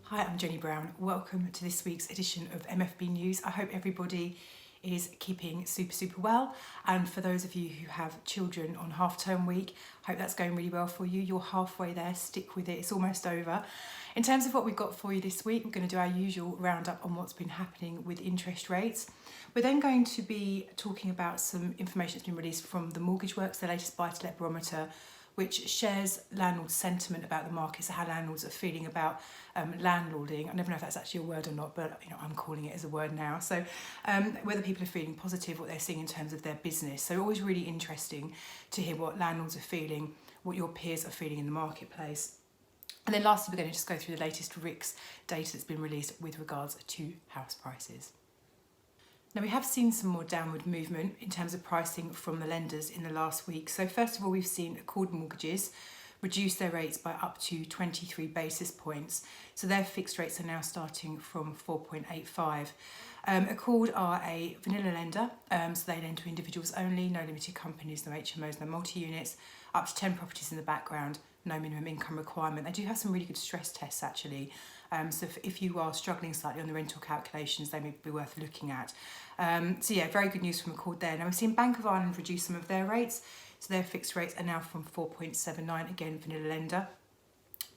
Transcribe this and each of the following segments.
Hi, I'm Jenny Brown. Welcome to this week's edition of MFB News. I hope everybody is keeping super well, and for those of you who have children on half-term week, I hope that's going really well for you. You're halfway there, stick with it, it's almost over. In terms of what we've got for you this week, we're going to do our usual roundup on what's been happening with interest rates. We're then going to be talking about some information that's been released from the Mortgage Works, the latest Buy to Let Barometer, which shares landlord sentiment about the market, so how landlords are feeling about landlording. I never know if that's actually a word or not, but I'm calling it as a word now. So whether people are feeling positive, what they're seeing in terms of their business. So always really interesting to hear what landlords are feeling, what your peers are feeling in the marketplace. And then lastly, we're going to just go through the latest RICS data that's been released with regards to house prices. Now, we have seen some more downward movement in terms of pricing from the lenders in the last week. So first of all, we've seen Accord Mortgages reduce their rates by up to 23 basis points. So their fixed rates are now starting from 4.85. Accord are a vanilla lender, so they lend to individuals only, no limited companies, no HMOs, no multi-units, up to 10 properties in the background, no minimum income requirement. They do have some really good stress tests actually. So if you are struggling slightly on the rental calculations, they may be worth looking at. So yeah, very good news from Accord there. Now we've seen Bank of Ireland reduce some of their rates. So their fixed rates are now from 4.79, again, vanilla lender.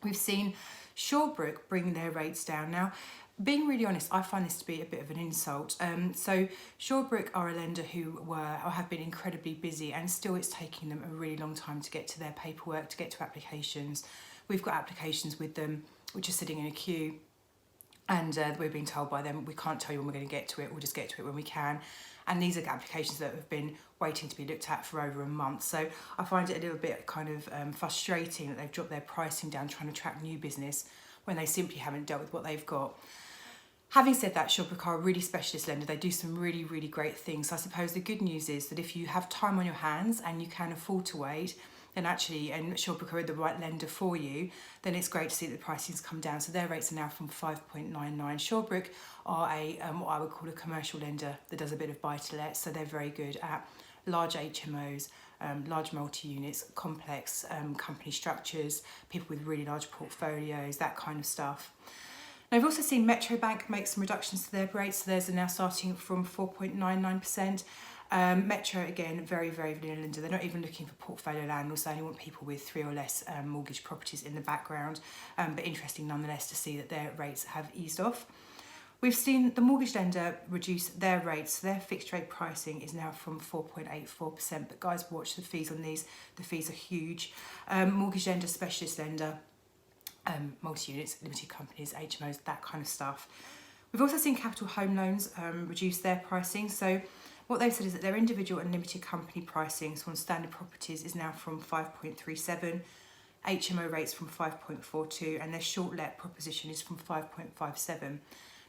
We've seen Shawbrook bring their rates down. Now, being really honest, I find this to be a bit of an insult. So Shawbrook are a lender who were or have been incredibly busy, and still it's taking them a really long time to get to their paperwork, to get to applications. We've got applications with them which are sitting in a queue, and we're being told by them, we can't tell you when we're going to get to it, we'll just get to it when we can. And these are applications that have been waiting to be looked at for over a month. So I find it a little bit kind of frustrating that they've dropped their pricing down trying to attract new business when they simply haven't dealt with what they've got. Having said that, Shawbrook are a really specialist lender. They do some really great things. So I suppose the good news is that if you have time on your hands and you can afford to wait, then actually, and Shawbrook are the right lender for you, then it's great to see that the pricing's come down. So their rates are now from 5.99. Shawbrook are a what I would call a commercial lender that does a bit of buy-to-let. So they're very good at large HMOs, large multi-units, complex company structures, people with really large portfolios, that kind of stuff. Now, we've also seen Metro Bank make some reductions to their rates, so theirs are now starting from 4.99%. Metro, again, very vanilla lender. They're not even looking for portfolio landlords, they only want people with 3 or less mortgage properties in the background, but interesting nonetheless to see that their rates have eased off. We've seen the mortgage lender reduce their rates. Their fixed rate pricing is now from 4.84%, but guys, watch the fees on these. The fees are huge. Mortgage lender, specialist lender, multi-units, limited companies, HMOs, that kind of stuff. We've also seen Capital Home Loans reduce their pricing. So what they've said is that their individual and limited company pricing, so on standard properties, is now from 5.37, HMO rates from 5.42, and their short let proposition is from 5.57.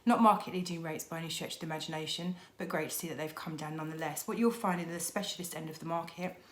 Not market leading rates by any stretch of the imagination, but great to see that they've come down nonetheless. What you'll find in the specialist end of the market,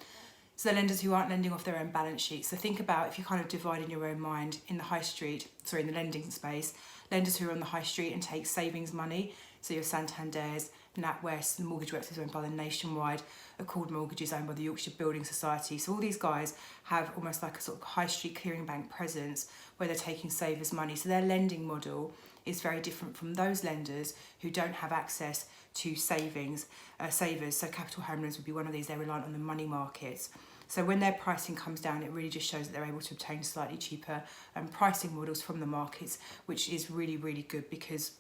so the lenders who aren't lending off their own balance sheet. So think about, if you kind of divide in your own mind, in the high street, in the lending space, lenders who are on the high street and take savings money, so your Santanders, NatWest, the Mortgage Works is owned by the Nationwide, Accord Mortgages owned by the Yorkshire Building Society. So all these guys have almost like a sort of high street clearing bank presence where they're taking savers money. So their lending model is very different from those lenders who don't have access to savers. So Capital Home Loans would be one of these. They're reliant on the money markets. So when their pricing comes down, it really just shows that they're able to obtain slightly cheaper pricing models from the markets, which is really good, because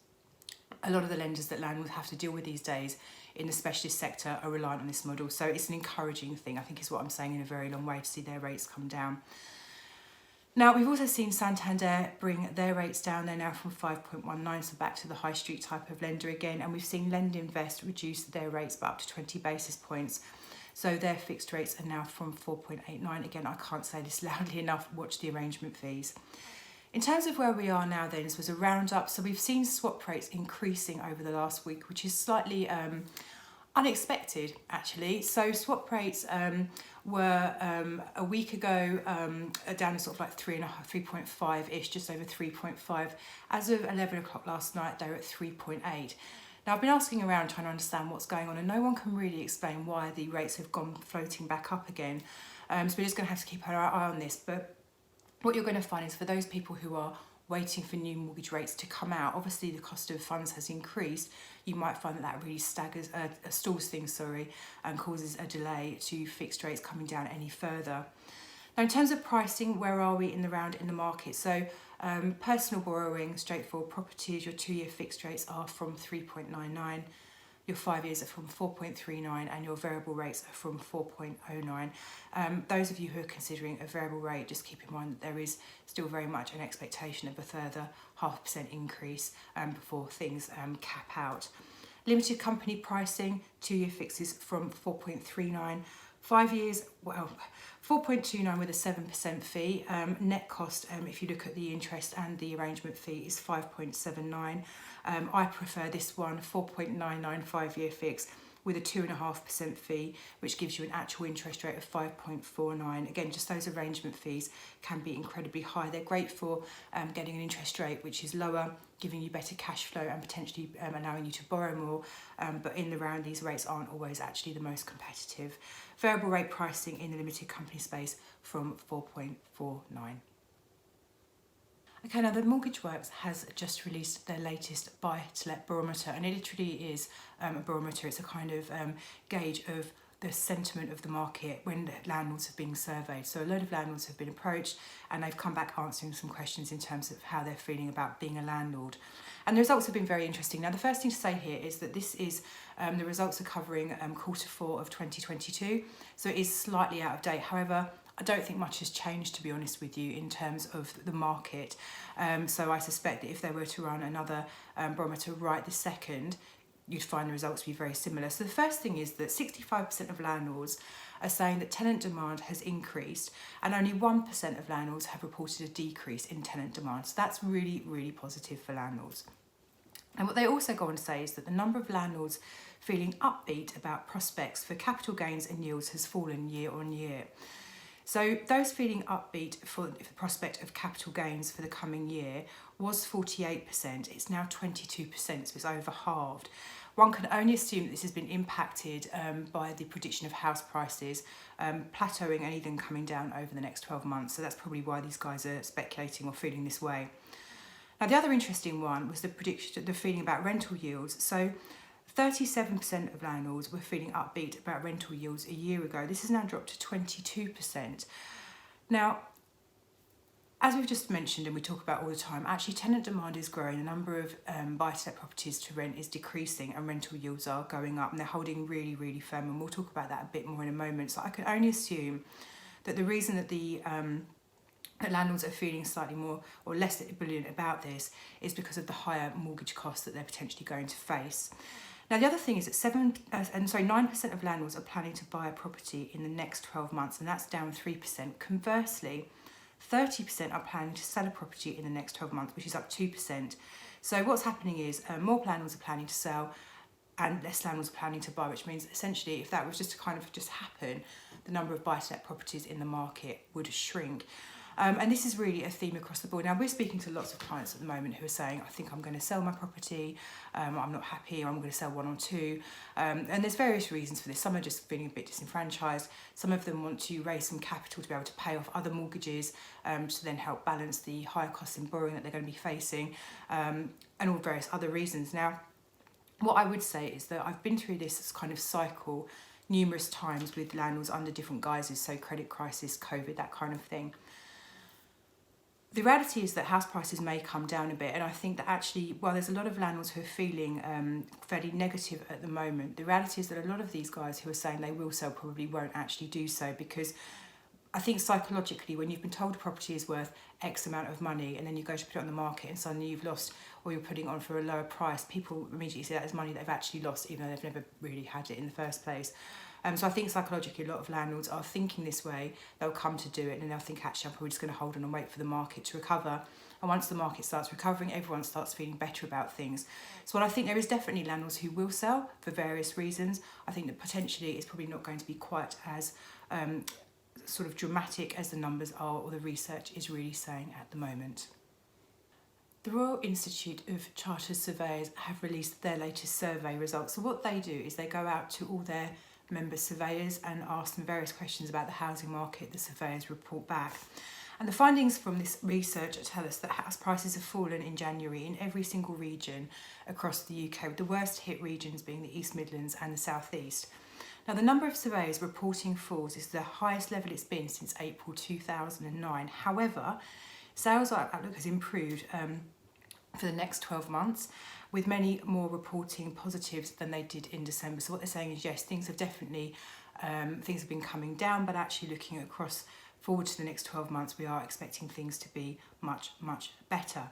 a lot of the lenders that landlords have to deal with these days in the specialist sector are reliant on this model. So it's an encouraging thing, I think is what I'm saying in a very long way, to see their rates come down. Now, we've also seen Santander bring their rates down. They're now from 5.19, so back to the high street type of lender again. And we've seen LendInvest reduce their rates by up to 20 basis points. So their fixed rates are now from 4.89. Again, I can't say this loudly enough, watch the arrangement fees. In terms of where we are now then, this was a roundup. So we've seen swap rates increasing over the last week, which is slightly unexpected actually. So swap rates were a week ago down to sort of like 3.5-ish, just over 3.5. As of 11 o'clock last night, they were at 3.8. Now, I've been asking around trying to understand what's going on, and no one can really explain why the rates have gone floating back up again. So we're just going to have to keep our eye on this. But what you're going to find is, for those people who are waiting for new mortgage rates to come out. Obviously, the cost of funds has increased. You might find that really stalls things, and causes a delay to fixed rates coming down any further. Now, in terms of pricing, where are we in the market? So, personal borrowing, straightforward properties, your 2-year fixed rates are from 3.99. Your 5 years are from 4.39 and your variable rates are from 4.09. Those of you who are considering a variable rate, just keep in mind that there is still very much an expectation of a further 0.5% increase before things cap out. Limited company pricing, 2-year fixes from 4.39. 5 years, 4.29 with a 7% fee. Net cost, if you look at the interest and the arrangement fee, is 5.79. I prefer this one, 4.99 5-year fix with a 2.5% fee, which gives you an actual interest rate of 5.49. Again, just those arrangement fees can be incredibly high. They're great for getting an interest rate which is lower, giving you better cash flow and potentially allowing you to borrow more, but in the round these rates aren't always actually the most competitive. Variable rate pricing in the limited company space from 4.49. Okay, now the Mortgage Works has just released their latest Buy to Let Barometer, and it literally is a barometer. It's a kind of gauge of the sentiment of the market when landlords have been surveyed. So a load of landlords have been approached and they've come back answering some questions in terms of how they're feeling about being a landlord. And the results have been very interesting. Now, the first thing to say here is that this is, the results are covering Q4 of 2022. So it is slightly out of date. However, I don't think much has changed, to be honest with you, in terms of the market. So I suspect that if they were to run another barometer right this second, you'd find the results to be very similar. So the first thing is that 65% of landlords are saying that tenant demand has increased, and only 1% of landlords have reported a decrease in tenant demand. So that's really, really positive for landlords. And what they also go on to say is that the number of landlords feeling upbeat about prospects for capital gains and yields has fallen year on year. So those feeling upbeat for the prospect of capital gains for the coming year was 48%. It's now 22%, so it's over halved. One can only assume that this has been impacted by the prediction of house prices plateauing and even coming down over the next 12 months. So that's probably why these guys are speculating or feeling this way. Now, the other interesting one was the feeling about rental yields. So 37% of landlords were feeling upbeat about rental yields a year ago. This has now dropped to 22%. Now, as we've just mentioned and we talk about all the time, actually tenant demand is growing. The number of buy-to-let properties to rent is decreasing and rental yields are going up, and they're holding really, really firm. And we'll talk about that a bit more in a moment. So I can only assume that the reason that that landlords are feeling slightly more or less ebullient about this is because of the higher mortgage costs that they're potentially going to face. Now, the other thing is that 9% of landlords are planning to buy a property in the next 12 months, and that's down 3%. Conversely, 30% are planning to sell a property in the next 12 months, which is up 2%. So what's happening is more landlords are planning to sell and less landlords are planning to buy, which means essentially if that was just to kind of just happen, the number of buy-to-let properties in the market would shrink. And this is really a theme across the board. Now, we're speaking to lots of clients at the moment who are saying, I think I'm going to sell my property, I'm not happy, or I'm going to sell one or two. And there's various reasons for this. Some are just feeling a bit disenfranchised. Some of them want to raise some capital to be able to pay off other mortgages to then help balance the higher costs in borrowing that they're going to be facing, and all various other reasons. Now, what I would say is that I've been through this kind of cycle numerous times with landlords under different guises, so credit crisis, COVID, that kind of thing. The reality is that house prices may come down a bit, and I think that actually, while there's a lot of landlords who are feeling fairly negative at the moment, the reality is that a lot of these guys who are saying they will sell probably won't actually do so, because I think psychologically, when you've been told a property is worth X amount of money and then you go to put it on the market and suddenly you've lost, or you're putting it on for a lower price, people immediately see that as money they've actually lost, even though they've never really had it in the first place. So I think psychologically a lot of landlords are thinking this way. They'll come to do it and they'll think, actually, I'm probably just going to hold on and wait for the market to recover. And once the market starts recovering, everyone starts feeling better about things. So while I think there is definitely landlords who will sell for various reasons, I think that potentially it's probably not going to be quite as sort of dramatic as the numbers are or the research is really saying at the moment. The Royal Institute of Chartered Surveyors have released their latest survey results. So what they do is they go out to all their member surveyors and ask them various questions about the housing market. The surveyors report back. And the findings from this research tell us that house prices have fallen in January in every single region across the UK, with the worst hit regions being the East Midlands and the South East. Now, the number of surveyors reporting falls is the highest level it's been since April 2009. However, sales outlook has improved for the next 12 months, with many more reporting positives than they did in December. So what they're saying is, yes, things have definitely, things have been coming down, but actually looking across forward to the next 12 months, we are expecting things to be much, much better.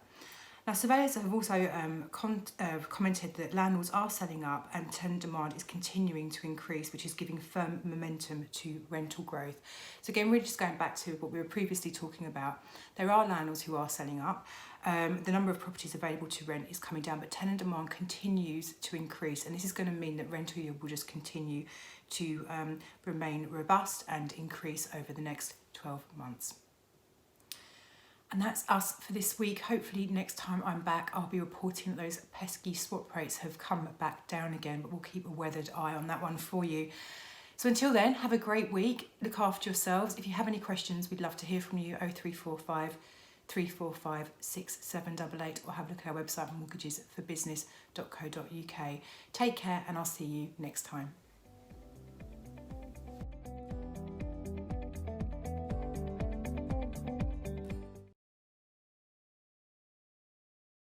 Now, surveyors have also commented that landlords are selling up and tenant demand is continuing to increase, which is giving firm momentum to rental growth. So again, we're just going back to what we were previously talking about. There are landlords who are selling up. The number of properties available to rent is coming down, but tenant demand continues to increase. And this is going to mean that rental yield will just continue to remain robust and increase over the next 12 months. And that's us for this week. Hopefully next time I'm back, I'll be reporting that those pesky swap rates have come back down again, but we'll keep a weathered eye on that one for you. So until then, have a great week. Look after yourselves. If you have any questions, we'd love to hear from you. 0345 345 6788, or have a look at our website, mortgagesforbusiness.co.uk. Take care, and I'll see you next time.